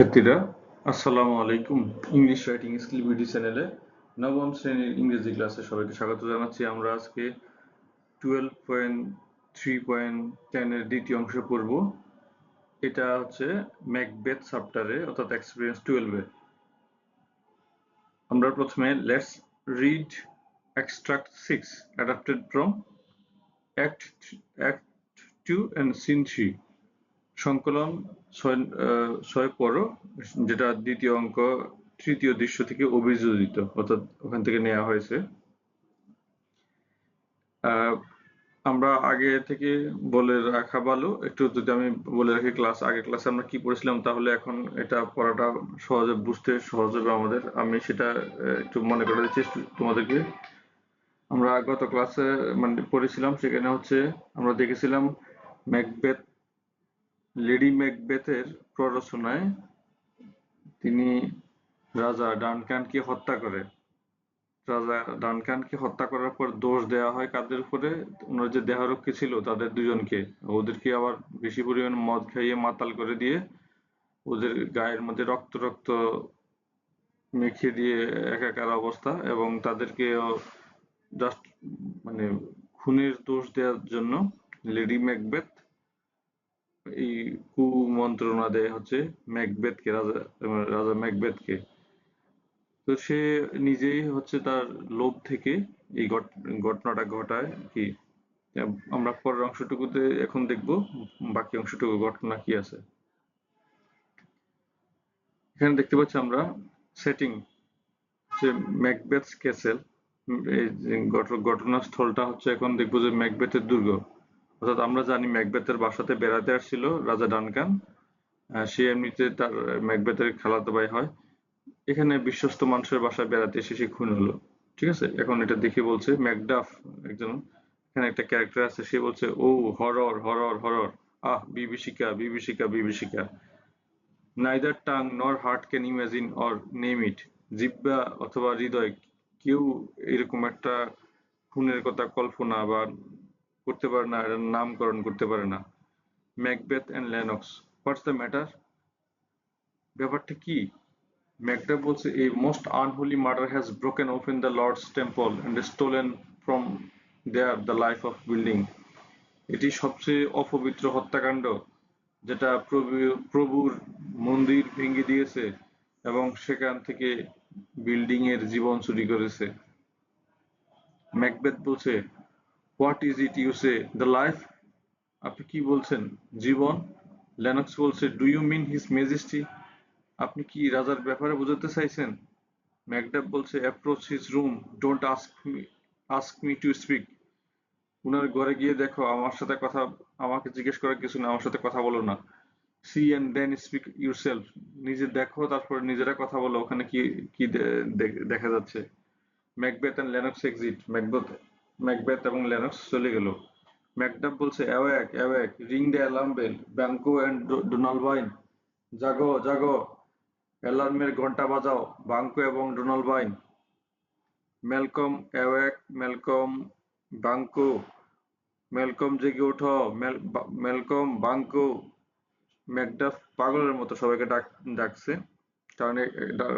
শিক্ষার্থীরা আসসালামু আলাইকুম। ইংলিশ রাইটিং স্কিল ভিডিও চ্যানেলে নবম শ্রেণীর ইংরেজি ক্লাসে সবাইকে স্বাগত জানাচ্ছি। আমরা আজকে 12.3.10 এর দ্বিতীয় অংশ পড়ব। এটা হচ্ছে ম্যাকবেথ চ্যাপ্টারে অর্থাৎ এক্সপেরিয়েন্স 12 এ। আমরা প্রথমে let's read extract 6 adapted from act 2 and scene 3 সংকলন 6 পড়ো, যেটা দ্বিতীয় অঙ্ক তৃতীয় দৃশ্য থেকে অভিযোজিত, অর্থাৎ ওখান থেকে নেওয়া হয়েছে। আমরা আগে থেকে বলে রাখা ভালো, একটু যদি আমি বলে রাখি আগের ক্লাসে আমরা কি পড়েছিলাম, তাহলে এখন এটা পড়াটা সহজে বুঝতে সহজ হবে আমাদের। আমি সেটা একটু মনে করে দিচ্ছি তোমাদেরকে। আমরা গত ক্লাসে পড়েছিলাম, সেখানে হচ্ছে আমরা দেখেছিলাম ম্যাকবেথ, লেডি ম্যাকবেথের প্ররোচনায় তিনি রাজা ডানকানকে হত্যা করে। রাজা ডানকানকে হত্যা করার পর দোষ দেওয়া হয় কাদের উপরে? ওনার যে দেহরক্ষী ছিল তাদের দুজনকে। ওদেরকে আবার বেশি পরিমাণ মদ খাইয়ে মাতাল করে দিয়ে ওদের গায়ের মধ্যে রক্ত রক্ত মেখে দিয়ে একাকার অবস্থা, এবং তাদেরকে জাস্ট মানে খুনের দোষ দেওয়ার জন্য লেডি ম্যাকবেথ এই কুমন্ত্রণা দেয় হচ্ছে ম্যাকবেথকে, রাজা ম্যাকবেথকে। তো সে নিজেই হচ্ছে তার লোভ থেকে এই ঘটনাটা ঘটায় কি। আমরা পরের অংশটুকুতে এখন দেখব বাকি অংশটুকু ঘটনা কি আছে। এখানে দেখতে পাচ্ছি আমরা সেটিং, যে ম্যাকবেথস ক্যাসেল। এই যে ঘটনাস্থলটা হচ্ছে, এখন দেখবো যে ম্যাকবেথের দুর্গ। অর্থাৎ আমরা জানি ম্যাকবেথের বাসাতে বেড়াতে আসছিল রাজা ডানকান। সে এমনিতে তার ম্যাকবেথের খালাতো ভাই হয়। এখানে বিশ্বস্ত মানুষের বাসায় বেড়াতে এসে সে খুন হলো। ঠিক আছে, এখন এটা দেখে বলছে ম্যাকডাফ, একজন এখানে একটা ক্যারেক্টার আছে, সে বলছে ও হরর হরর হরর, আহ বিভীষিকা বিভীষিকা বিভীষিকা। নাইদার টাং নর heart can imagine or name ইট। জিহ্বা অথবা হৃদয় কেউ এরকম একটা খুনের কথা কল্পনা বা করতে পারে না, এর নামকরণ করতে পারে না। Macbeth and Lennox, what's the matter? ব্যাপারটা কি? Macduff বলছে, a most unholy murder has broken open the Lord's temple and stolen from there the life of building. এটি সবচেয়ে অপবিত্র হত্যাকাণ্ড যেটা প্রভুর মন্দির ভেঙে দিয়েছে এবং সেখান থেকে বিল্ডিং এর জীবন চুরি করেছে। ম্যাকবেথ বলছে, what is it you say, the life? আপনি কি বলছেন, জীবন? লেনক্স বলছে, do you mean his majesty? আপনি কি রাজার ব্যাপারে বোঝাতে চাইছেন? ম্যাকডাফ বলছে, approach his room, don't ask me to speak. উনার ঘরে গিয়ে দেখো, আমাকে জিজ্ঞেস করার কিছু না, আমার সাথে কথা বলো না। See and then speak yourself, নিজে দেখো তারপর নিজেরা কথা বলো, ওখানে কি কি দেখা যাচ্ছে। Macbeth and Lennox exit, Macbeth এবং লেনক্স চলে গেল। ম্যাকডাফ বলছে, awake awake, ring the alarm bell, Banquo and Donalbain, জাগো জাগো, অ্যালার্মের ঘন্টা বাজাও, বাঙ্কো এবং Donalbain. Malcolm awake, Malcolm, Banquo, Malcolm জেগে ওঠো, ম্যালকম, বাঙ্কো। ম্যাকডাফ পাগলের মতো সবাইকে ডাকছে, কারণ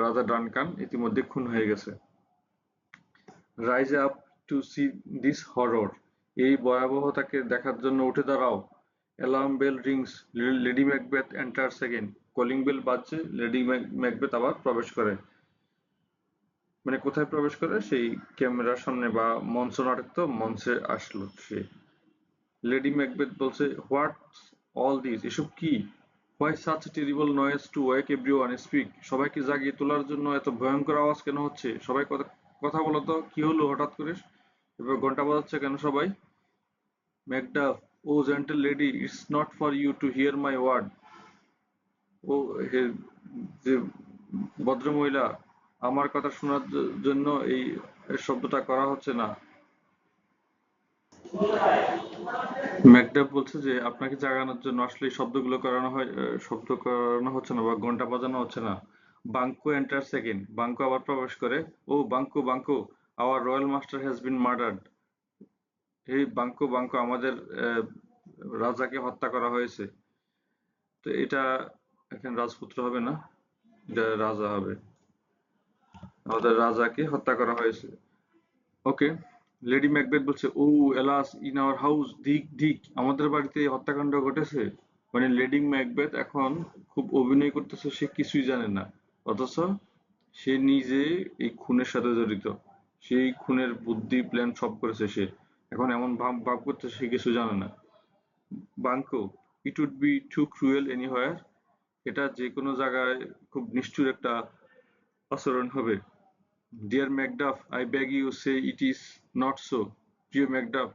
রাজা ডানকান ইতিমধ্যে খুন হয়ে গেছে। Rise up to see this horror, এই ভয়াবহতাকে দেখার জন্য উঠে দাঁড়াও। Alarm bell rings, lady Macbeth enters again, calling bell বাজছে, লেডি ম্যাকবেথ আবার প্রবেশ করে। মানে কোথায় প্রবেশ করে? সেই ক্যামেরার সামনে বা মঞ্চ নাটক, তো মঞ্চে আসলো সে। লেডি ম্যাকবেথ বলছে, হোয়াটস অল দিস, এসব কি? Why such terrible noise two ওয়েক everyone speak, সবাইকে জাগিয়ে তোলার জন্য এত ভয়ঙ্কর আওয়াজ কেন হচ্ছে? সবাই কথা কথা বলো তো, কি হলো হঠাৎ করে? এবার ঘন্টা বাজাচ্ছে কেন সবাই? Macduff, O gentle lady, it's not for you to hear my word. ও যে ভদ্রমহিলা, আমার কথা শোনার জন্য এই শব্দটা করা হচ্ছে না। ম্যাকডাফ বলছে যে আপনাকে জাগানোর জন্য আসলে এই শব্দ করানো হচ্ছে না বা ঘন্টা বাজানো হচ্ছে না। বাঙ্কো এন্টার সেকেন্ড, বাঙ্কো আবার প্রবেশ করে। O Banquo Banquo, our royal master has been murdered. এই বাঙ্কো বাঙ্কো, আমাদের রাজাকে হত্যা করা হয়েছে। তো এটা এখানে রাজপুত্র হবে না, এটা রাজা হবে, আমাদের রাজাকে হত্যা করা হয়েছে। ওকে, লেডি ম্যাকবেথ বলছে, ও এলাস, ইন আওয়ার হাউস, ধিক ধিক, আমাদের বাড়িতে এই হত্যাকাণ্ড ঘটেছে। মানে লেডি ম্যাকবেথ এখন খুব অভিনয় করতেছে, সে কিছুই জানে না, অথচ সে নিজে এই খুনের সাথে জড়িত। সেই খুনের বুদ্ধি প্ল্যান সব করেছে সে। এখন এমন ভাব ভাব করতেছে সে কিছু জানে না। Banquo, it would be too cruel anywhere, এটা যে কোনো জায়গায় খুব নিষ্ঠুর একটা আচরণ হবে। Dear Macduff, I beg you say it is not so. প্রিয় ম্যাকডাফ,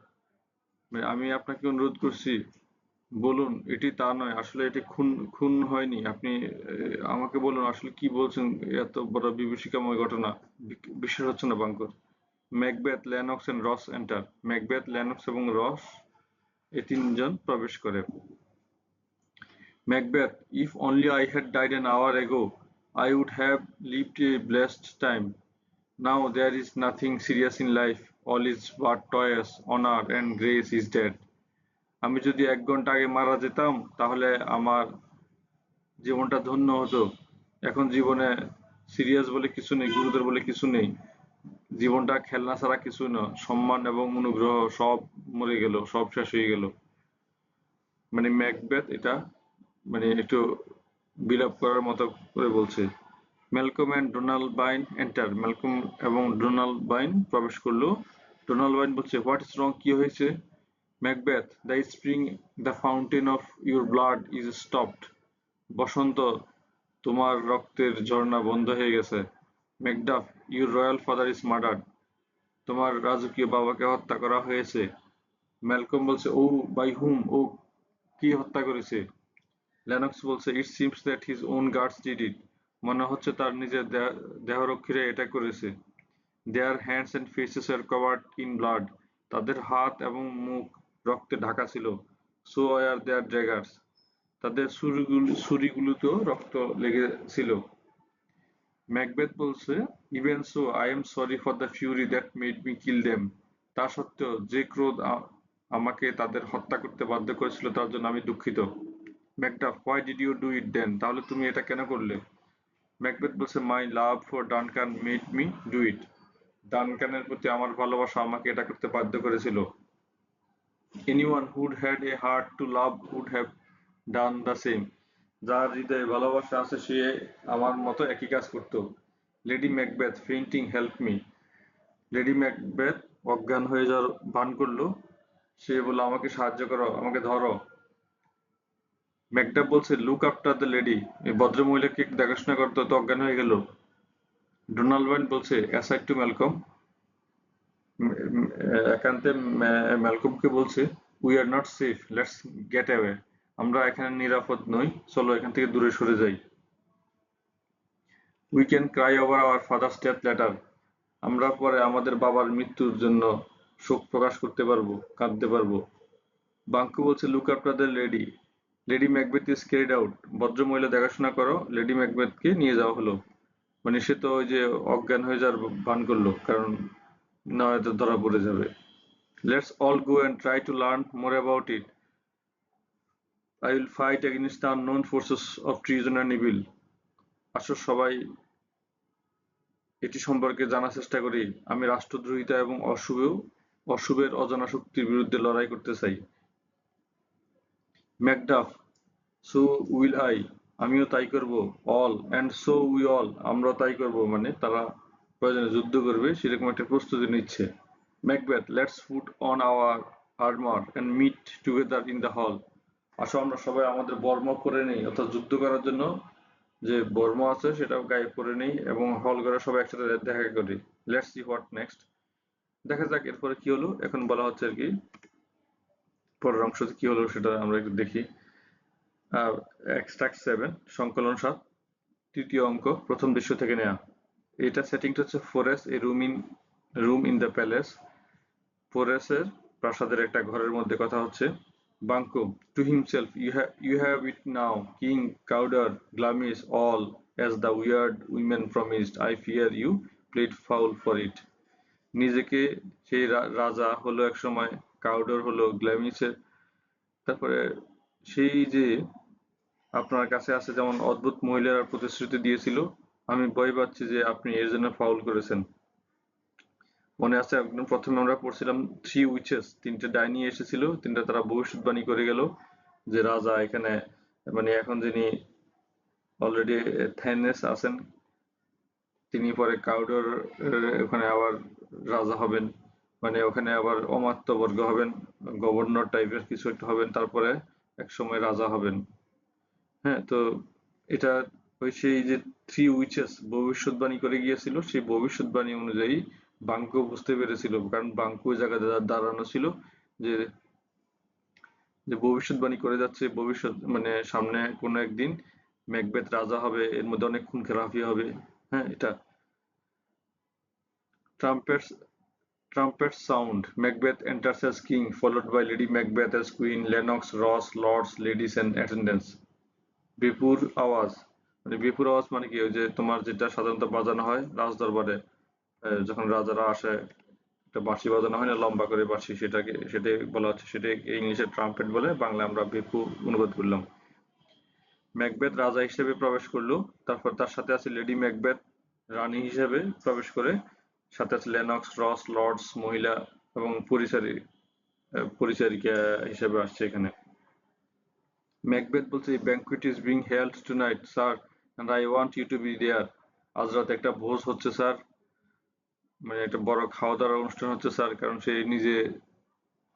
আমি আপনাকে অনুরোধ করছি, বলুন এটি তা নয়, আসলে এটি খুন খুন হয়নি। আপনি আমাকে বলুন আসলে কি বলছেন, এত বড় বিভীষিকাময় ঘটনা বিশ্বাস হচ্ছে না বাঙ্কর। ম্যাকবেথ, ল্যানক্স এন্ড রস এন্টার। ম্যাকবেথ, ল্যানক্স এবং রস এই তিনজন প্রবেশ করে। Macbeth, if only I had died an hour ago, I would have lived a blessed time. Now there is nothing serious in life, all is but toys, honor and grace is dead. আমি যদি 1 ঘন্টা আগে মারা যেতাম তাহলে আমার জীবনটা ধন্য হতো। এখন জীবনে সিরিয়াস বলে কিছু নেই, গুরুতর বলে কিছু নেই। জীবনটা খেলনা ছাড়া কিছু না, সম্মান এবং অনুগ্রহ সব মরে গেল, সব শেষ হয়ে গেল। মানে ম্যাকবেথ এটা মানে একটু বিলাপ করার মতো করে বলছে। Malcolm and Donalbain enter. Malcolm এবং ডোনাল্ড বাইন প্রবেশ করলো। ডোনাল্ড বাইন বলছে, হোয়াট ইজ রং, কি হয়েছে? Macbeth, the spring, the fountain of your blood is stopped. বসন্ত, তোমার রক্তের ঝর্ণা বন্ধ হয়ে গেছে। Macduff, your royal father is murdered. তোমার রাজকীয় বাবাকে হত্যা করা হয়েছে। ম্যালকম বলছে, ও বাই হুম, ও কি হত্যা করেছে? লেনক্স বলছে, it seems that his own guards did it. মনে হচ্ছে তার নিজের দেহরক্ষীরা এটা করেছে। Their hands and faces were covered in blood. তাদের হাত এবং মুখ রক্তে ঢাকা ছিল। So were their daggers. তাদের ছুরিগুলোতেও রক্ত লেগেছিল। ম্যাকবেথ বলছে, even so I am sorry for the fury that made me kill them. তা সত্ত্বেও যে ক্রোধ আমাকে তাদের হত্যা করতে বাধ্য করেছিল তার জন্য আমি দুঃখিত। Macduff, why did you do it then, তাহলে তুমি এটা কেন করলে? ম্যাকবেথ বলছে, my love for Duncan made me do it. ডানকানের প্রতি আমার ভালোবাসা আমাকে এটা করতে বাধ্য করেছিল। Anyone who'd had a heart to love would have done the same. যার হৃদয়ে ভালোবাসা আছে সে আমার মতো একই কাজ করত। Lady Macbeth, fainting, help me. Lady Macbeth অজ্ঞান হয়ে যাওয়ার ভান করলো। সে বলল, আমাকে সাহায্য করো, আমাকে ধরো। ম্যাকডাফ বলছে, লুক আফটার দ্য লেডি, এই ভদ্রমহিলাকে দেখাশোনা করতে তো অজ্ঞান হয়ে গেল। ডোনাল্ড ওয়াইন বলছে, অ্যাসাইড টু ম্যালকম, একান্তে ম্যালকমকে বলছে, we are not safe, let's get away. আমরা এখানে নিরাপদ নই, চলো এখান থেকে দূরে সরে যাই। We can Cry over our father's death letter. আমরা পরে আমাদের বাবার মৃত্যুর জন্য শোক প্রকাশ করতে পারবো, কাঁদতে পারবো। বাঙ্কু বলছে, look after the lady, lady Macbeth is carried out. ভদ্রমহিলা দেখাশোনা করো। লেডি ম্যাকবেথকে নিয়ে যাওয়া হলো। মানে সে তো ওই যে অজ্ঞান হয়ে যাওয়ার ভান করলো, কারণ না হয়তো ধরা পড়ে যাবে। Let's all go and try to learn more about it. I will fight against the unknown forces of treason and evil. আসো সবাই এটি সম্পর্কে জানার চেষ্টা করি। আমি রাষ্ট্রদ্রোহিতা এবং অশুভের অজানা শক্তির বিরুদ্ধে লড়াই করতে চাই। ম্যাকডাফ, সো উইল আই, আমিও তাই করব। All, and so we all, আমরাও তাই করব। মানে তারা প্রয়োজনে যুদ্ধ করবে সেরকম একটা প্রস্তুতি নিচ্ছে। Macbeth, let's put on our armour and meet together in the hall. আসো আমরা সবাই আমাদের বর্ম পরে নেই, অর্থাৎ যুদ্ধ করার জন্য যে বর্ম আছে সেটাও গায়ে পরে নেই এবং হল করে সবাই একসাথে দেখা করি। Let's see what next. দেখা যাক এরপরে কি হলো। এখন বলা হচ্ছে আর কি পরের অংশতে কি হলো সেটা আমরা একটু দেখি। এক্সট্রাক্ট 7, সংকলন 7, তৃতীয় অঙ্ক, প্রথম দৃশ্য থেকে নেয়া। এটা সেটিংটা হচ্ছে Forres a room in the palace. ফোরেসের প্রাসাদের একটা ঘরের মধ্যে কথা হচ্ছে। Banquo, to himself, you have it now, king Cawdor Glamis all as the weird women promised, I fear you played foul for it. নিজেকে সেই রাজা হলো এক সময়, কাউডার হলো গ্ল্যামিসের, তারপরে সেই যে আপনার কাছে আছে যেমন অদ্ভুত মহিলারা প্রতিশ্রুতি দিয়েছিল, আমি ভয় পাচ্ছি যে আপনি এর জন্য ফাউল করেছেন। মনে আছে একদম প্রথমে আমরা পড়ছিলাম থ্রি উইচেস, তিনটে ডাইনি এসেছিল, তিনটা তারা ভবিষ্যৎবাণী করে গেল যে রাজা এখানে, মানে এখন যিনি অলরেডি থেনেস আছেন, তিনি পরে কাউডর ওখানে আবার রাজা হবেন, মানে ওখানে আবার অমাত্যবর্গ হবেন, গভর্নর টাইপের কিছু একটা হবেন, তারপরে এক সময় রাজা হবেন। হ্যাঁ, তো এটা ওই সেই যে থ্রি উইচেস ভবিষ্যৎবাণী করে গিয়েছিল, সেই ভবিষ্যৎবাণী অনুযায়ী বাঙ্কো বুঝতে পেরেছিল, কারণ বাঙ্কো ওই জায়গায় দাঁড়ানো ছিল যে যে ভবিষ্যৎবাণী করে যাচ্ছে, ভবিষ্যৎ মানে সামনে কোনো একদিন ম্যাকবেথ রাজা হবে, এর মধ্যে অনেক খুন খারাপি হবে। হ্যাঁ, এটা trumpets trumpets sound. Macbeth enters as king, followed by Lady Macbeth as queen, Lennox, Ross, lords, ladies and attendants. বিপুর আওয়াজ, মানে বিপুর আওয়াজ মানে কি, ওই যে তোমার যেটা সাধারণত বাজানো হয় রাজ দরবারে, যখন রাজারা আসে, একটা বাঁশি বাজানো হয় না, লম্বা করে বাঁশি, সেটাই বলা হচ্ছে, সেটা ইংলিশে ট্রাম্পেট বলে, বাংলা আমরা বিপু অনুবাদ করলাম। ম্যাকবেথ রাজা হিসেবে প্রবেশ করলো, তারপর তার সাথে আছে লেডি ম্যাকবেথ রানী হিসেবে প্রবেশ করে, সাথে আছে লেনক্স, রস, লর্ডস মহিলা এবং পরিচারিকা হিসেবে আসছে এখানে। ম্যাকবেথ বলছে, banquet is being held tonight sir, and I want you to be there. আজ রাতে একটা ভোজ হচ্ছে স্যার, মানে একটা বড় খাওয়া দাওয়ার অনুষ্ঠান হচ্ছে স্যার, কারণ সে নিজে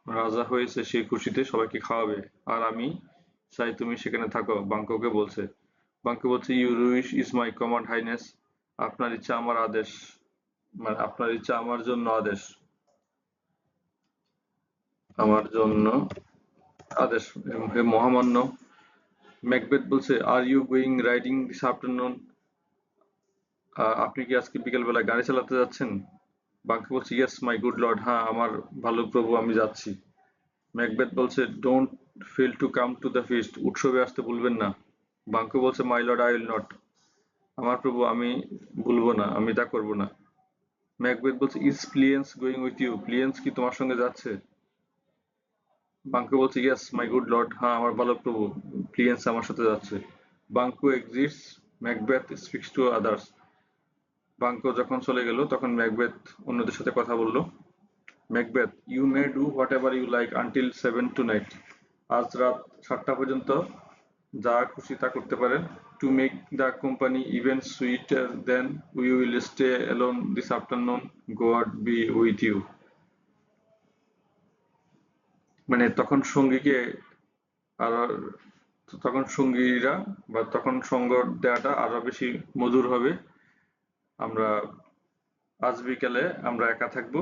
রাজা হয়েছে, সেই খুশিতে সবাইকে খাওয়াবে, আর আমি চাই তুমি সেখানে থাকো। বাঙ্কোকে বলছে, বাঙ্কো বলছে, your wish is my command highness, আপনার ইচ্ছা আমার আদেশ, মানে আপনার ইচ্ছা আমার জন্য আদেশ, আমার জন্য আদেশ, হে মহামান্য। ম্যাকবেথ বলছে, are you going riding this afternoon, আপনি কি আজকে বিকেল বেলা গাড়ি চালাতে যাচ্ছেন? বাঙ্কো বলছে, ইয়েস মাই গুড লর্ড, হ্যাঁ আমার ভালো প্রভু, আমি যাচ্ছি। ম্যাকবেথ বলছে, don't fail to come to the feast, উৎসবে আসতে ভুলবেন না। বাঙ্কো বলছে, my lord I will not, আমার প্রভু আমি ভুলবো না, আমি তা করবো না। ম্যাকবেথ বলছে, ইজ প্লিয়েন্স গোয়িং উইথ ইউ, প্লিয়েন্স কি তোমার সঙ্গে যাচ্ছে? বাঙ্কো বলছে, ইয়েস মাই গুড লর্ড, হ্যাঁ আমার ভালো প্রভু, প্লিয়েন্স আমার সাথে যাচ্ছে। Banquo exits, Macbeth speaks to others. Banquo যখন চলে গেল, তখন ম্যাকবেথ অন্যদের সাথে কথা বলল। Macbeth, you may do whatever you like until 7 tonight, আজ রাত 7টা পর্যন্ত যা খুশি তা করতে পারেন। To make the company even sweeter then we will stay alone this afternoon, God be with you. মানে তখন সঙ্গীকে আর তখন সঙ্গীরা বা তখন সঙ্গ দেওয়াটা আরো বেশি মধুর হবে। আমরা আজ বিকেলে আমরা একা থাকবো,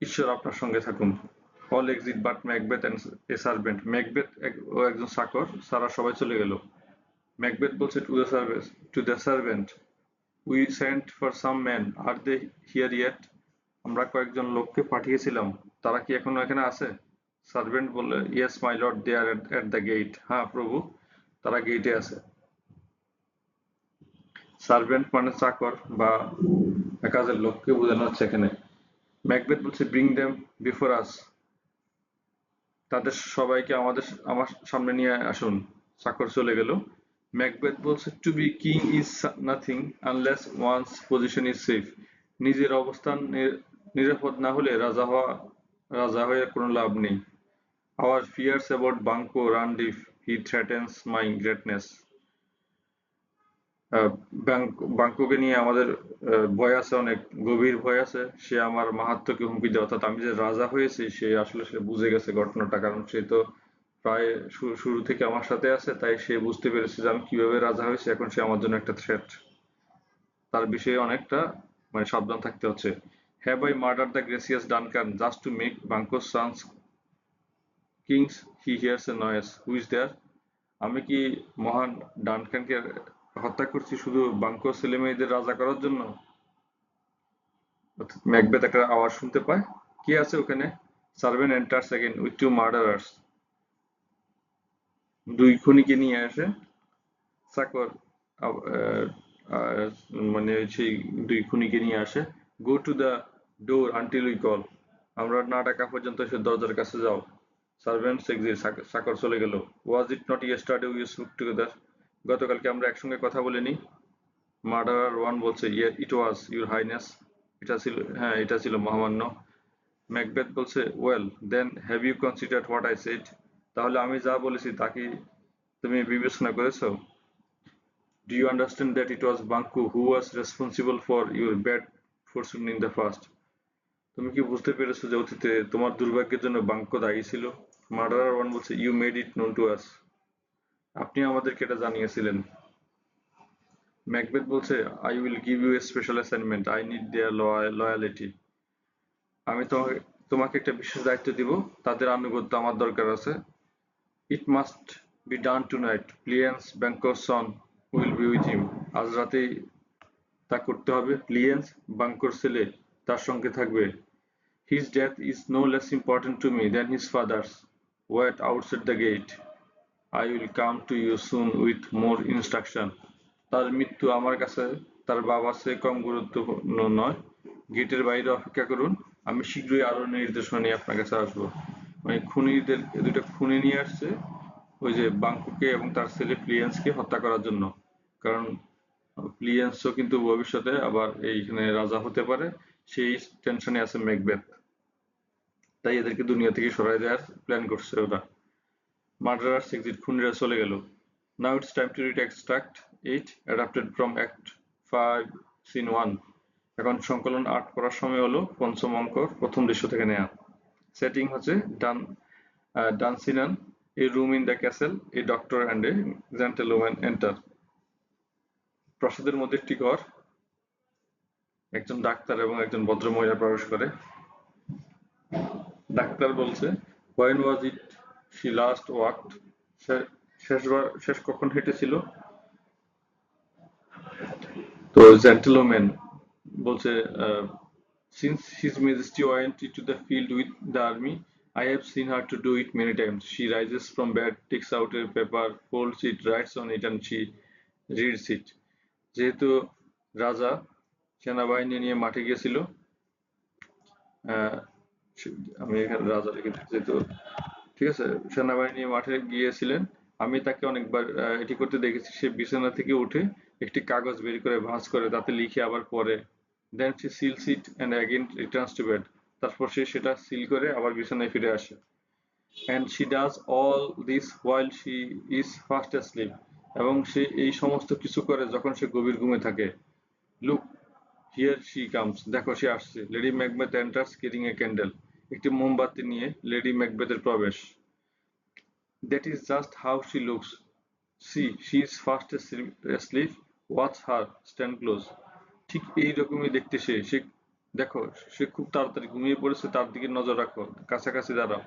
ঈশ্বর আপনার সঙ্গে থাকুন। All exit but Macbeth and a servant, Macbeth ও একজন চাকর, সারা সবাই চলে গেল। ম্যাকবেথ বলছে to the servant, we sent for some man, are they here yet, আমরা কয়েকজন লোককে পাঠিয়েছিলাম, তারা কি এখনো এখানে আছে? সার্ভেন্ট বলল, yes my lord, they are at the gate, হ্যাঁ প্রভু তারা গেটে আছে। সার্ভেন্ট মানে চাকর বা কাজের লোককে বোঝানো হচ্ছে এখানে। ম্যাকবেথ বলছে, ব্রিং দেম বিফোর আস, তাদের সবাইকে আমার সামনে নিয়ে আসুন। চাকর চলে গেল। ম্যাকবেথ বলছে, to be king is nothing unless one's position is safe, নিজের অবস্থান নিরাপদ না হলে রাজা হয়ে কোনো লাভ নেই। Our fears about Banquo run deep, he threatens my greatness. বাঙ্কোকে নিয়ে আমাদের ভয় আছে, অনেক গভীর ভয় আছে, সে আমার মাহাত্ম্যকে হুমকি দেয়, অর্থাৎ আমি যে রাজা হয়েছি সে বুঝে গেছে ঘটনাটা, কারণ সে তো প্রায় শুরু থেকে আমার সাথে আছে, তাই সে বুঝতে পেরেছে যে আমি কিভাবে রাজা হয়েছি, এখন সে আমার জন্য একটা থ্রেট, তার বিষয়ে অনেকটা মানে সাবধান থাকতে হচ্ছে। Have I murder the gracious Duncan just to make Banquo's sons kings, he hears a noise, who is there, আমি কি মহান ডানকানকে হত্যা করছি শুধু বাঙ্কোর ছেলেমেয়েদের রাজা করার জন্য? অর্থাৎ ম্যাকবেথ একটা আওয়াজ শুনতে পায়, কে আছে ওখানে? Servant enters again with two murderers, দুই খুনিকে নিয়ে আসে। চাকর আহ, আহ, মানে সেই দুই খুনিকে নিয়ে আসে। Go to the door until we call, আমরা না ডাকা পর্যন্ত সে দরজার কাছে যাও। সার্ভেন্টস এক্সিট, চাকর চলে গেল। Was it not yesterday we spoke together, গতকালকে আমরা একসঙ্গে কথা বলিনি? মার্ডারার ওয়ান বলছে, ইট ওয়াজ ইউর হাইনেস, এটা ছিল, হ্যাঁ এটা ছিল মহামান্য। ম্যাকবেথ বলছে, well then have you considered what I said, তাহলে আমি যা বলেছি তা কি তুমি বিবেচনা করেছো? Do you understand that it was Banquo who was responsible for your bad fortune in the first, তুমি কি বুঝতে পেরেছো যে অতীতে তোমার দুর্ভাগ্যের জন্য বাঙ্কু দায়ী ছিল? মার্ডারার ওয়ান বলছে, you made it known to us, আপনি আমাদেরকে এটা জানিয়েছিলেন। ম্যাকবেথ বলছে, I will give you a special assignment, I need their loyalty, আমি তোমাকে একটা বিশেষ দায়িত্ব দিব, তাদের আনুগত্য আমার দরকার আছে। It must be done tonight, Fleance ব্যাংকোর son will be with him, আজ রাতেই তা করতে হবে, প্লিয়েন্স বাঙ্কোর ছেলে তার সঙ্গে থাকবে। His death is no less important to me than his father's, wait outside the gate, I will come to you soon with more instruction, তার মৃত্যু আমার কাছে তার বাবার চেয়ে কম গুরুত্বপূর্ণ নয়, গেটের বাইরে অপেক্ষা করুন, আমি শীঘ্রই আরো নির্দেশনা নিয়ে আপনার কাছে আসবো। মানে খুনিদের দুইটা খুনি নিয়ে আসছে ওই যে বাঙ্কুকে এবং তার ছেলে প্লিয়েন্সকে হত্যা করার জন্য, কারণ প্লিয়েন্সও কিন্তু ভবিষ্যতে আবার এইখানে রাজা হতে পারে, সেই টেনশনে আছে ম্যাকবেথ, তাই এদেরকে দুনিয়া থেকে সরাই দেওয়ার প্ল্যান করছে ওরা। মার্ডারার্স এক্সিট, খুনিরা চলে গেল। Now it's time to read extract 8 adapted from act 5 scene 1, এখন সংকলন 8 পড়ার সময় হলো, পঞ্চম অঙ্কর প্রথম দৃশ্য থেকে নেয়া। সেটিং হচ্ছে Dunsinane, a room in the castle, a doctor and a gentleman enter, প্রাসাদের মধ্যে একটি ঘর, একজন ডাক্তার এবং একজন ভদ্রমহিলা প্রবেশ করে। ডাক্তার বলছে, when was it she last walked, শেষ কখন হেঁটেছিল? তো জেন্টলম্যান বলছে, since His Majesty went into the field with the army, I have seen her to do it many times. She rises from bed, takes out a paper, folds it, writes on it, and she reads it. যেহেতু রাজা সেনাবাহিনী নিয়ে মাঠে গিয়েছিল, আহ, আমি এখানে রাজা লিখে দিচ্ছি, তো ঠিক আছে, সেনাবাহিনী নিয়ে মাঠে গিয়েছিলেন, আমি তাকে অনেকবার এটি করতে দেখেছি, সে বিছানা থেকে উঠে একটি কাগজ বের করে ভাঁজ করে তাতে লিখে আবার পড়ে, then she seals it and again returns to bed, তারপর সে সেটা সিল করে আবার বিছানায় ফিরে আসে। And she does all this while she is fast asleep, এবং সে এই সমস্ত কিছু করে যখন সে গভীর ঘুমে থাকে। লুক হিয়ার শি কামস, দেখো সে আসছে। Lady Macbeth enters carrying a candle, একটি মোমবাতি নিয়ে লেডি ম্যাকবেথের প্রবেশ। That is just how she looks, see she is fast asleep, watch her, stand close, ঠিক এইরকমই দেখতে সে, দেখো সে খুব তাড়াতাড়ি ঘুমিয়ে পড়েছে, তার দিকে নজর রাখো, কাছাকাছি দাঁড়াও।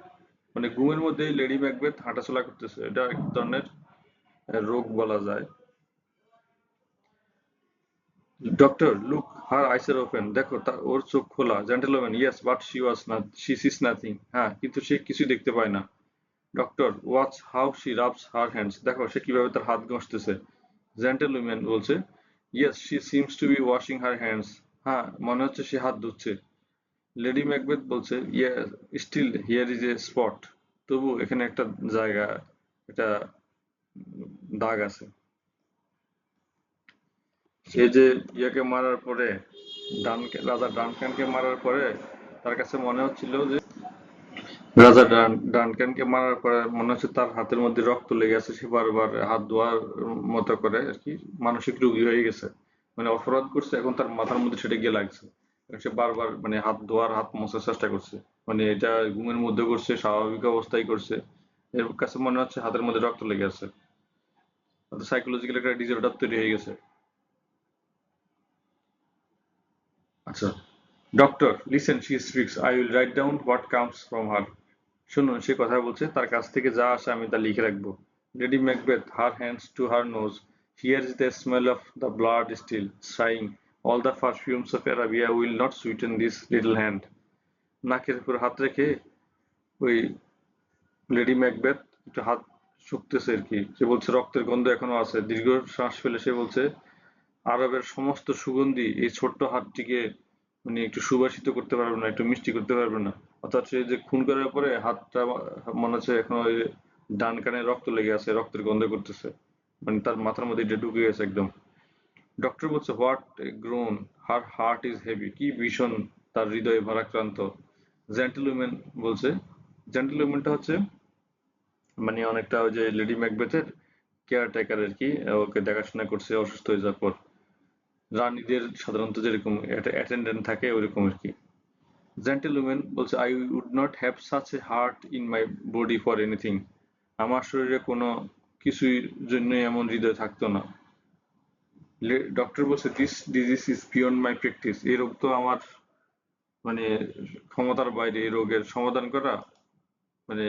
মানে ঘুমের মধ্যে লেডি ম্যাকবেথ হাঁটাচলা করতেছে, এটা এক ধরনের রোগ বলা যায়। Doctor look her eyes are open, দেখো ওর চোখ খোলা। Gentleman yes but she sees nothing, হ্যাঁ কিন্তু সে কিছু দেখতে পায় না। Doctor watch how she rubs her hands, দেখো সে কিভাবে তার হাত ঘষতেছে। জেন্টলম্যান বলছে, yes she seems to be washing her hands, হ্যাঁ মনে হচ্ছে সে হাত ধুচ্ছে। লেডি ম্যাকবেথ বলছে, yes still here is a spot, তবু এখানে একটা জায়গা, একটা দাগ আছে। সে যে ইয়াকে মারার পরে, রাজা ডানকানকে মারার পরে তার কাছে মনে হচ্ছিল যে রাজা ডানকানকে মারার পরে মনে হচ্ছে তার হাতের মধ্যে রক্ত লেগে আছে, সে বারবার হাত ধোয়ার মতো করে আর কি, মানসিক রোগী হয়ে গেছে, মানে অপরাধ করছে, এখন তার মাথার মধ্যে সেটা গিয়ে লাগছে, সে বারবার মানে হাত ধোয়ার, হাত মোছার চেষ্টা করছে, মানে এটা ঘুমের মধ্যে করছে, স্বাভাবিক অবস্থায় করছে, এর কাছে মনে হচ্ছে হাতের মধ্যে রক্ত লেগে আছে, সাইকোলজিক্যাল একটা ডিসঅর্ডার তৈরি হয়ে গেছে। আচ্ছা, doctor listen she speaks, I will write down what comes from her, শুনুন সে কথা বলছে, তার কাছ থেকে যা আসে আমি তা লিখে রাখবো। Lady Macbeth, her hands to her nose, here is the smell of the blood still saying, all the perfumes of Arabia will not sweeten this little hand, নাকের উপর হাত রেখে ওই লেডি ম্যাকবেথ একটু হাত শুকতেছে আর কি, সে বলছে রক্তের গন্ধ এখনো আছে, দীর্ঘ শ্বাস ফেলে সে বলছে, আরবের সমস্ত সুগন্ধি এই ছোট্ট হাতটিকে মানে একটু সুবাসিত করতে পারবে না, একটু মিষ্টি করতে পারবে না। অর্থাৎ সে যে খুন করার পরে হাতটা মনে হচ্ছে এখন ওই ডান কানে রক্ত লেগে আছে, রক্তের গন্ধ করতেছে, মানে তার মাথার মধ্যে এটা ঢুকে গেছে একদম। ডক্টর বলছে what grown, her heart is heavy, কি ভীষণ তার হৃদয়ে ভারাক্রান্ত। জেন্টলম্যান বলছে, জেন্টলম্যানটা হচ্ছে মানে অনেকটা ওই যে লেডি ম্যাকবেথের কেয়ারটেকার আর কি, ওকে দেখাশোনা করছে অসুস্থ হয়ে যাওয়ার পর। রানীদের সাধারণত যেরকম একটা অ্যাটেন্ডেন্ট থাকে ওইরকম আর কি। জেন্টলম্যান বলছে I would not have such a heart in my body for anything, আমার শরীরে কোনো কিছুর জন্যই এমন হৃদয় থাকতো না। ডক্টর বলছে this disease is beyond my practice, এই রোগ তো আমার মানে ক্ষমতার বাইরে, এই রোগের সমাধান করা, মানে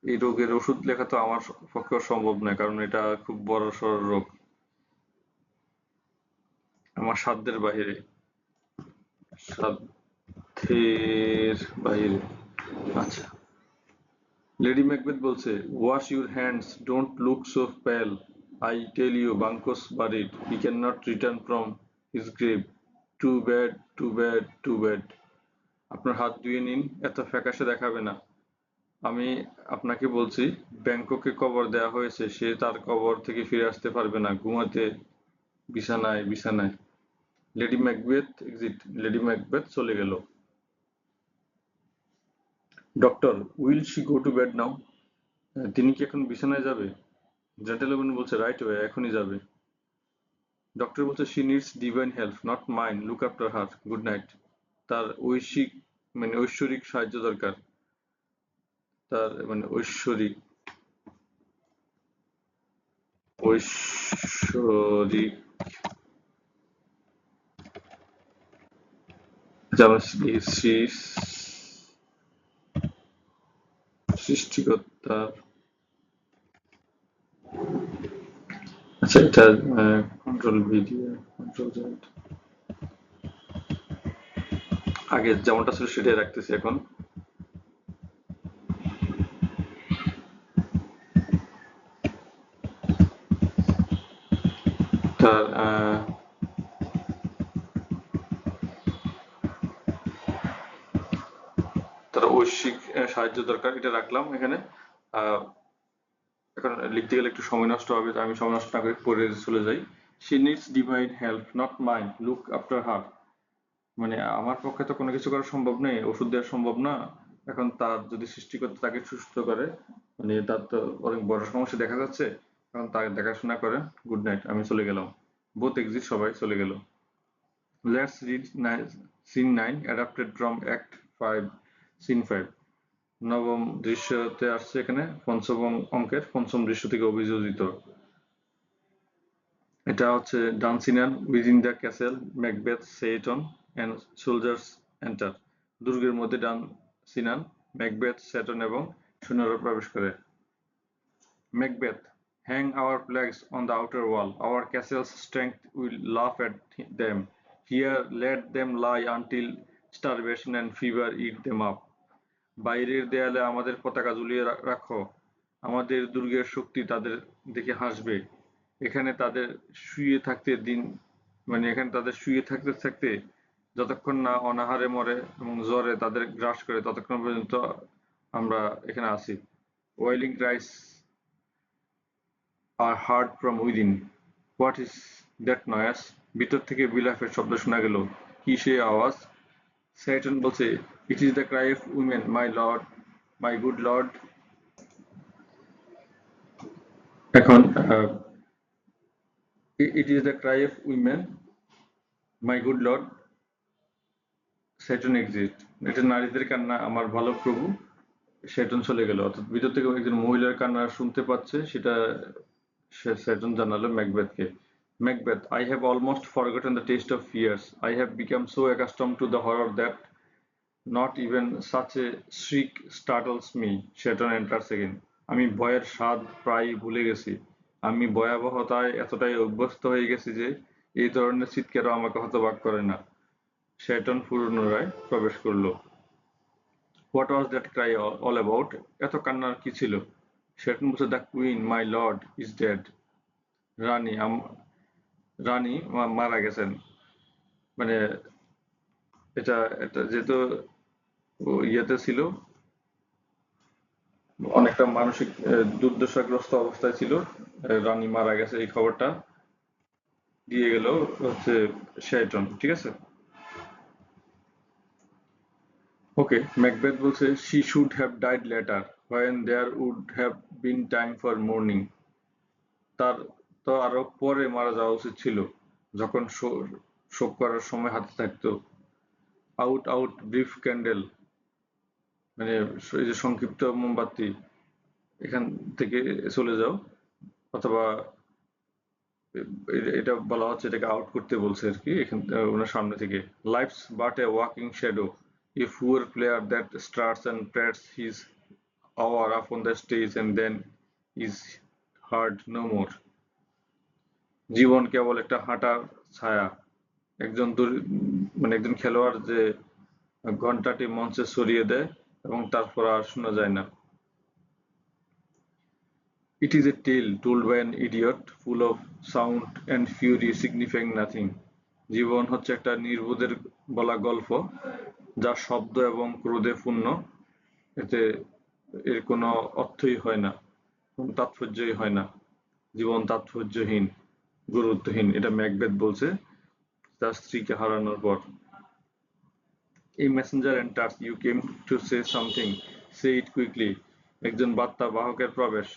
এই রোগের ওষুধ লেখা তো আমার পক্ষে সম্ভব নয়, কারণ এটা খুব বড় সড় রোগ, আমার সাধ্যের বাইরে, সাধ্যের বাইরে। আচ্ছা, লেডি ম্যাকবেথ বলছে wash your hands, don't look so pale, I tell you Banquo's buried, he can not return from his grave, to bed to bed to bed. আপনার হাত ধুয়ে নিন, এত ফ্যাকাশে দেখাবে না। আমি আপনাকে বলছি, ব্যাংককে কবর দেওয়া হয়েছে, সে তার কবর থেকে ফিরে আসতে পারবে না, ঘুমাতে বিছানায় বিছানায়। Lady Macbeth exit, lady Macbeth চলে গেল। Doctor will she go to bed now, তিনি কি এখন বিছানায় যাবে? জেন্টলম্যান বলছে রাইট ওয়ে, এখনই যাবে। ডক্টর বলছে she needs divine help not mine, look after her, good night. তার ঐশিক মানে ঐশ্বরিক সাহায্য দরকার, তার মানে ঐশ্বরিক, ঐশ্বরিক যেমন সৃষ্টিকর্তার। আচ্ছা, এটা কন্ট্রোল ভিডিও, কন্ট্রোল জেড, আগে যেমনটা ছিল সেটাই রাখতেছি এখন। তার তার ঐশ্বিক সাহায্য দরকার, এটা রাখলাম এখানে। আহ, এখন লিখতে গেলে একটু সময় নষ্ট হবে, তাই আমি সময় নষ্ট না করে পড়ে চলে যাই। She needs divine help not mine, look after her, মানে আমার পক্ষে তো কোনো কিছু করা সম্ভব নেই, ওষুধ দেওয়া সম্ভব না। এখন তার যদি সৃষ্টিকর্তা তাকে সুস্থ করে, মানে তার তো অনেক বড় সমস্যা দেখা যাচ্ছে, এখন তাকে দেখাশোনা করে। গুড নাইট, আমি চলে গেলাম। বোথ এক্সিট, সবাই চলে গেল। Let's read scene 9 adapted from act 5 scene 5। নবম দৃশ্যতে আসছে এখানে, পঞ্চম অঙ্কের পঞ্চম দৃশ্য থেকে অভিযোজিত। এটা হচ্ছে Dunsinane within the castle, Macbeth Seyton and soldiers enter. দুর্গের মধ্যে ডানসিনান, ম্যাকবেথ, সেটন এবং সৈন্যরা প্রবেশ করে। Macbeth, hang our flags on the outer wall, our castle's strength will laugh at them, here let them lie until starvation and fever eat them up. বাইরের দেয়ালে আমাদের পতাকা ঝুলিয়ে রাখো, আমাদের দুর্গের শক্তি তাদের দেখে হাসবে। এখানে তাদের শুয়ে থাকতে দিন, মানে এখানে তাদের শুয়ে থাকতে থাকতে যতক্ষণ না অনাহারে মরে এবং জ্বরে তাদের গ্রাস করে, ততক্ষণ পর্যন্ত আমরা এখানে আছি। Wailing cries are heard from within, what is that noise, ভিতর থেকে বিলাপের শব্দ শোনা গেল, কি সে আওয়াজ? স্যাটন বলছে it is the cry of women my lord, my good lord. এখন it is the cry of women my good lord, Seyton exit, এটা নারীদের কান্না আমার ভালো প্রভু। স্যাটন চলে গেল, অর্থাৎ ভিতর থেকে একজন মহিলার কান্না শুনতে পাচ্ছে, সেটা স্যাটন জানালো ম্যাকবেথকে। Macbeth, I have almost forgotten the taste of fears. I have become so accustomed to the horror that not even such a shriek startles me. Shatton enters again. আমি ভয়ের স্বাদ প্রায় ভুলে গেছি। আমি ভয়াবহতায় এতটাই অভ্যস্ত হয়ে গেছি যে এই ধরনের চিৎকারও আমাকে হতবাক করে না। শেটন পুনরায় প্রবেশ করল। What was that cry all about, এত কান্নার কি ছিল? শেটন বলছে the queen my lord is dead, রানী রানী মারা গেছেন। মানে এটা এটা যেহেতু ও ইয়েতে ছিল, অনেকটা মানসিক দুর্দশাগ্রস্ত অবস্থায় ছিল। রানী মারা গেছে এই খবরটা দিয়ে গেল হচ্ছে শেরটন, ঠিক আছে? ওকে, ম্যাকবেথ বলছে she should have died later when there would have been time for mourning. তার তো আরো পরে মারা যাওয়া উচিত ছিল, যখন শোক করার সময় হাতে থাকতো। আউট আউট ব্রিফ ক্যান্ডেল, মানে এই যে সংক্ষিপ্ত মোমবাতি, এখান থেকে চলে যাও, অথবা এটা বলা হচ্ছে, এটাকে আউট করতে বলছে আর কি এখান ওনার সামনে থেকে। Life's but a walking shadow, a poor player that starts and frets his hour upon the stage and then is heard no more. জীবন কেবল একটা হাঁটার ছায়া। একজন মানে একজন খেলোয়াড় যে ঘন্টাটি মঞ্চে ছড়িয়ে দেয় এবং তারপর আর শোনা যায় না। It is a tale told by an idiot, full of sound and fury, signifying nothing. জীবন হচ্ছে একটা নির্বোধের বলা গল্প, যা শব্দ এবং ক্রোধে পূর্ণ। এতে এর কোনো অর্থই হয় না, কোনো তাৎপর্যই হয় না। জীবন তাৎপর্যহীন, গুরুত্বহীন, এটা ম্যাকবেথ বলছে তার স্ত্রীকে হারানোর পর। A messenger enters, you came to say something, say it quickly. একজন বার্তা বাহকের প্রবেশ,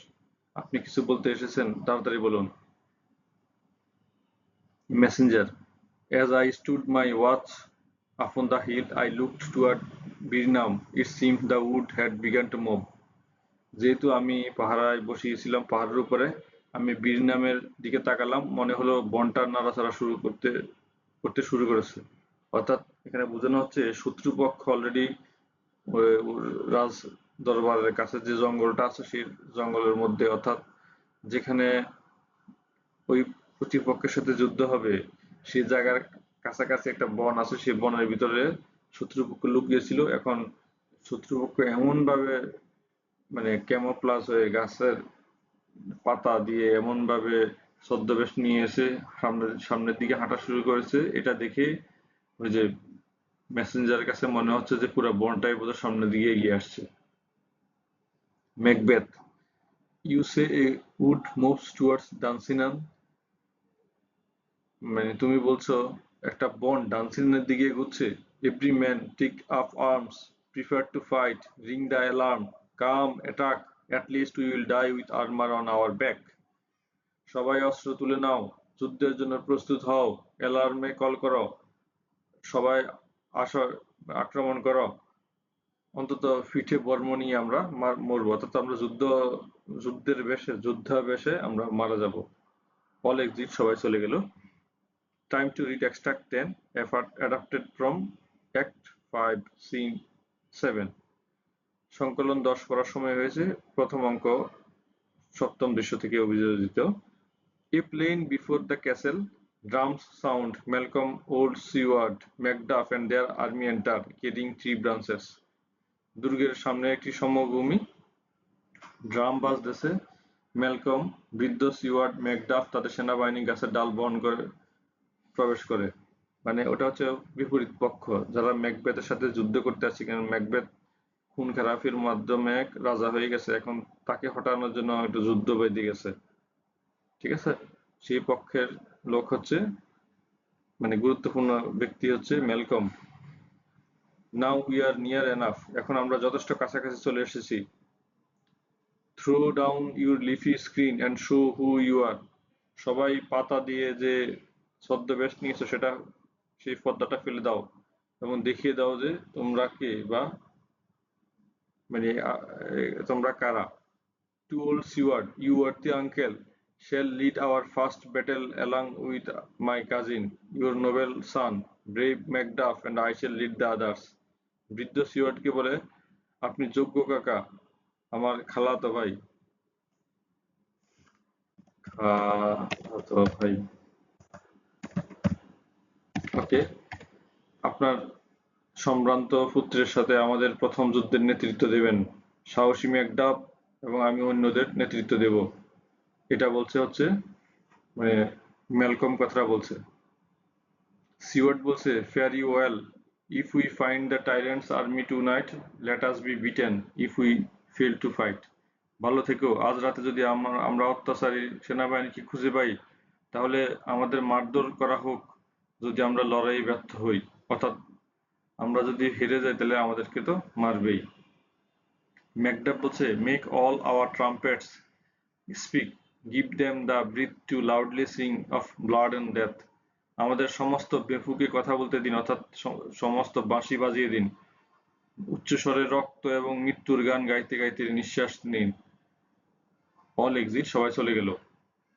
আপনি কিছু বলতে এসেছেন, তাড়াতাড়ি বলুন। Messenger, as I stood my watch upon the hill, I looked toward Birnam. It seemed the wood had begun to move. যেহেতু আমি পাহারায় বসিয়েছিলাম পাহাড়ের উপরে, আমি বীরনামের দিকে তাকালাম, মনে হলো বনটা নাড়াচাড়া করতে শুরু করেছে। অর্থাৎ এখানে বোঝানো হচ্ছে শত্রুপক্ষ অলরেডি রাজ দরবারের কাছে যে জঙ্গলটা আছে সেই জঙ্গলের মধ্যে, অর্থাৎ যেখানে ওই প্রতিপক্ষের সাথে যুদ্ধ হবে সেই জায়গার কাছাকাছি একটা বন আছে, সেই বনের ভিতরে শত্রুপক্ষ লুকিয়েছিল। এখন শত্রুপক্ষ এমন ভাবে মানে ক্যামোফ্লাজ হয়ে গাছের পাতা দিয়ে এমন ভাবে ছদ্মবেশ নিয়ে এসে সামনের দিকে হাঁটা শুরু করেছে, এটা দেখে ওই যে মেসেঞ্জারের কাছে মনে হচ্ছে যে পুরো বনটাই বোধহয় সামনের দিকে এগিয়ে আসছে। Macbeth, you say a wood moves towards Dunsinane, মানে তুমি বলছো একটা বন ডান্সিনের দিকে এগুচ্ছে। Every man take up arms, prefer to fight, ring the alarm, come attack, at least we will die with armour on our back. সবাই অস্ত্র তুলে নাও, যুদ্ধের জন্য প্রস্তুত হও, অ্যালার্মে কল করো, সবাই আসো, আক্রমণ করো, অন্তত পিঠে বর্ম নিয়ে আমরা মরবো, অর্থাৎ আমরা যুদ্ধের বেশে যুদ্ধাবেশে আমরা মারা যাব। অল এক্সিট, সবাই চলে গেল। Time to read extract 10, adapted from Act 5, Scene 7. সংকলন 10 পড়ার সময় হয়েছে, প্রথম অঙ্ক, সপ্তম দৃশ্য থেকে অভিযোজিত। A plain before the castle, drums sound, Malcolm, Old Seward, Macduff and their army enter, carrying 3 branches. দুর্গের সামনে একটি সমভূমি, ড্রাম বাজতেছে, ম্যালকম, বৃদ্ধ সিওয়ার্ড, ম্যাকডাফ তাদের সেনাবাহিনী গাছের ডাল বহন করে প্রবেশ করে। মানে ওটা হচ্ছে বিপরীত পক্ষ, যারা ম্যাকবেথের সাথে যুদ্ধ করতে আসছে, কারণ ম্যাকবেথ খুন খারাপির মাধ্যমে রাজা হয়ে গেছে, এখন তাকে হটানোর জন্য একটু যুদ্ধ বেঁধে গেছে, ঠিক আছে? সেই পক্ষের লোক হচ্ছে, মানে গুরুত্বপূর্ণ ব্যক্তি হচ্ছে Malcolm. Now we are near enough, এখন আমরা যথেষ্ট কাছাকাছি চলে এসেছি। Throw down your leafy screen and show who you are, সবাই পাতা দিয়ে যে ছদ্মবেশ নিয়েছো সেটা, সেই পর্দাটা ফেলে দাও এবং দেখিয়ে দাও যে তোমরা কে, বা মানে তোমরা কারা। To old Siward, you worthy uncle shall lead our first battle along with my cousin, your noble son, brave Macduff, and I shall lead the others. বৃদ্ধ সিওয়ার্ডকে বলে, আপনি যোগ্য কাকা, আমার খালাতো ভাই, খালাতো ভাই, ওকে, আপনার সম্ভ্রান্ত পুত্রের সাথে আমাদের প্রথম যুদ্ধের নেতৃত্ব দেবেন, সাহসী ম্যাকডাফ, এবং আমি অন্যদের নেতৃত্ব দেব। এটা বলছে হচ্ছে মানে ম্যালকম কথাটা বলছে। সিওয়ার্ড বলছে, fare you well, If we find the tyrant's army tonight, let us be beaten if we fail to fight. ভালো থেকো, আজ রাতে যদি আমরা অত্যাচারী সেনাবাহিনীকে খুঁজে পাই, তাহলে আমাদের মারধর করা হোক যদি আমরা লড়াই ব্যর্থ হই। অর্থাৎ আমরা যদি হেরে যাই তাহলে আমাদেরকে তো মারবেই। ম্যাকডাফ বলছে, make all our trumpets speak, give them the breath to loudly sing of blood and death. আমাদের সমস্ত বেফুকে কথা বলতে দিন, অর্থাৎ সমস্ত বাঁশি বাজিয়ে দিন, উচ্চস্বরে রক্ত এবং মৃত্যুর গান গাইতে গাইতে নিঃশ্বাস নিন। অল এক্সিট, সবাই চলে গেল।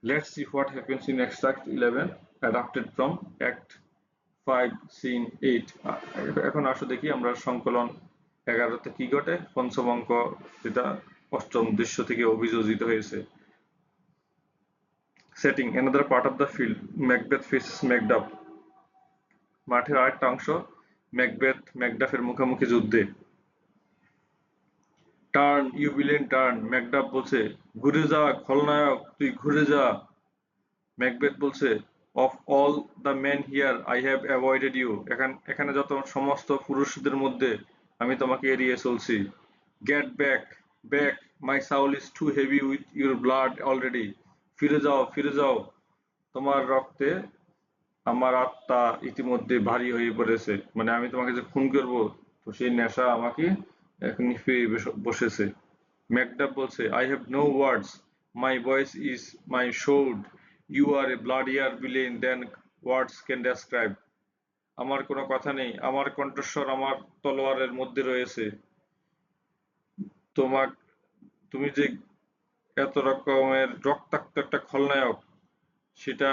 Let's see what happens in extract 11 adapted from act 5 scene 8। এখন আসো দেখি আমরা সংকলন 11তে কি ঘটে। পঞ্চম অঙ্ক যেটা অষ্টম দৃশ্য থেকে অভিযোজিত হয়েছে। Setting, another part of the field, Macbeth faces Macduff. মাঠের আরেকটা অংশ, ম্যাকবেথ ম্যাকডাফের মুখোমুখি যুদ্ধে। Turn you villain turn, Macduff বলছে, ঘুরে যা খলনায়ক, তুই ঘুরে যা। ম্যাকবেথ বলছে, of all the men here I have avoided you, এখানে যত সমস্ত পুরুষদের মধ্যে আমি তোমাকে এড়িয়ে চলছি। Get back back, my soul is too heavy with your blood already, ফিরে যাও ফিরে যাও, তোমার রক্তে আমার আত্মা ইতিমধ্যে ভারী হয়ে পড়েছে। মানে আমি তোমাকে যে খুন করবো, তো সেই নেশা আমাকে এখন পেয়ে বসেছে। ম্যাকডাফ বলছে, I have no words, my voice is my sword, you are a bloodier villain than words can describe. আমার কোনো কথা নেই, আমার কণ্ঠস্বর আমার তলোয়ারের মধ্যে রয়েছে। তোমার তুমি যে এত রকমের রক্তাক্ত একটা খলনায়ক, সেটা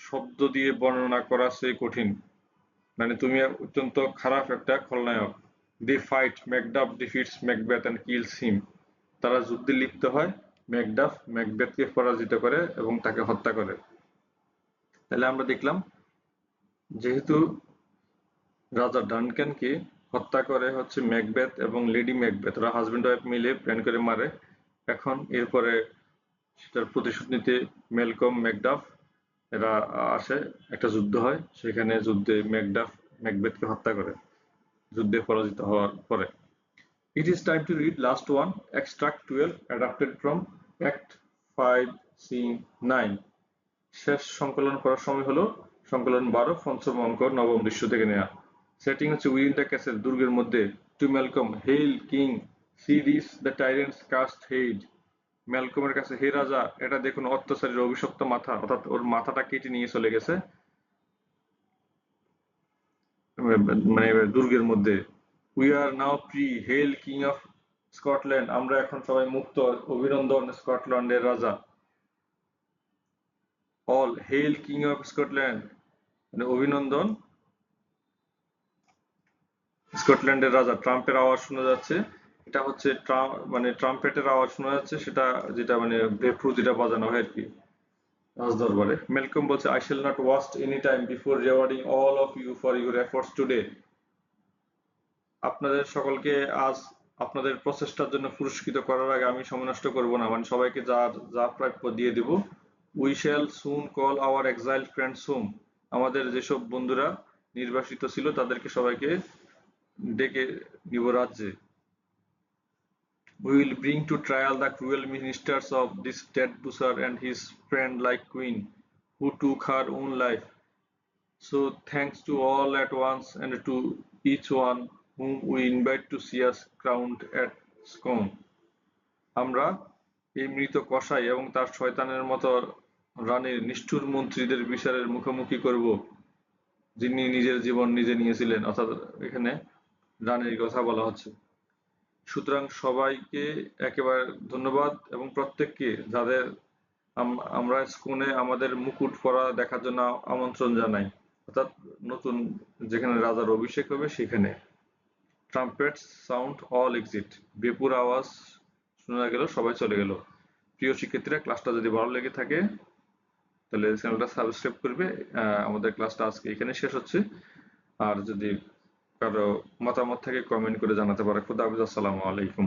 শব্দ দিয়ে বর্ণনা করা সে কঠিন। মানে তুমি অত্যন্ত খারাপ একটা খলনায়ক। They fight, Macduff defeats Macbeth and kills him. তারা যুদ্ধে লিপ্ত হয়, ম্যাকডাফ ম্যাকবেথকে পরাজিত করে এবং তাকে হত্যা করে। তাহলে আমরা দেখলাম, যেহেতু রাজা ডানকানকে হত্যা করে হচ্ছে ম্যাকবেথ এবং লেডি ম্যাকবেথ, ওরা হাজবেন্ড ওয়াইফ মিলে প্ল্যান করে মারে। এখন এরপরে সেটার প্রতিশোধ নিতে ম্যালকম ম্যাকডাফ এরা আসে, একটা যুদ্ধ হয়, সেখানে যুদ্ধে ম্যাকডাফ ম্যাকবেথকে হত্যা করে যুদ্ধে পরাজিত হওয়ার পরে। It is time to read last one, extract 12 adapted from act 5 scene 9। শেষ সংকলন করার সময় হলো সংকলন 12 পঞ্চম অঙ্ক নবম দৃশ্য থেকে নেওয়া। সেটিং হচ্ছে উইদিন দ্য ক্যাসেল, দুর্গের মধ্যে। To Malcolm, hail king, see this the tyrant's cursed head. ম্যালকমের কাছে, হে রাজা, এটা দেখুন অত্যাচারীর অভিশপ্ত মাথা, অর্থাৎ ওর মাথাটা কেটে নিয়ে চলে গেছে মানে দুর্গের মধ্যে। We are now free, hail king of Scotland, আমরা এখন সবাই মুক্ত, অভিনন্দন স্কটল্যান্ডের রাজা। All hail king of Scotland, মানে অভিনন্দন স্কটল্যান্ডের রাজা। ট্রাম্পের আওয়াজ শোনা যাচ্ছে, এটা হচ্ছে মানে ট্রাম্পেটের আওয়াজ শোনা যাচ্ছে, সেটা যেটা মানে বেফ্রু যেটা বাজানো হয় আর কি রাজদরবারে। ম্যালকম বলছে, I shall not waste any time before rewarding all of you for your efforts today. আপনাদের সকলকে আজ আপনাদের প্রচেষ্টার জন্য পুরস্কৃত করার আগে আমি সময় নষ্ট করবো না, মানে সবাইকে যা যা প্রাপ্য দিয়ে দিব। We shall soon call our exiled friends home, আমাদের যেসব বন্ধুরা নির্বাসিত ছিল তাদেরকে সবাইকে ডেকে নিব রাজ্যে। We will bring to trial the cruel ministers of this dead butcher and his friend like queen who took her own life. So thanks to all at once and to each one whom we invite to see us crowned at Scone. আমরা এই মৃত কসাই এবং তার শয়তানের মতো রানীর নিষ্ঠুর মন্ত্রীদের বিচারের মুখোমুখি করব, যিনি নিজের জীবন নিজে নিয়েছিলেন। অর্থাৎ এখানে রানীর কথা বলা হচ্ছে। সুতরাং সবাইকে একেবারে ধন্যবাদ এবং প্রত্যেককে যাদের আমরা স্কোনে আমাদের মুকুট পরা দেখার জন্য আমন্ত্রণ জানাই, অর্থাৎ নতুন যেখানে রাজার অভিষেক হবে সেখানে। Trumpets sound, all exit, Beypore আওয়াজ শোনা গেল, সবাই চলে গেল। প্রিয় শিক্ষার্থীরা, ক্লাসটা যদি ভালো লেগে থাকে তাহলে চ্যানেলটা সাবস্ক্রাইব করবে। আমাদের ক্লাসটা আজকে এখানে শেষ হচ্ছে। আর যদি কারো মতামত থাকে কমেন্ট করে জানাতে পারে। খুদা হাফেজ, আসসালামু আলাইকুম।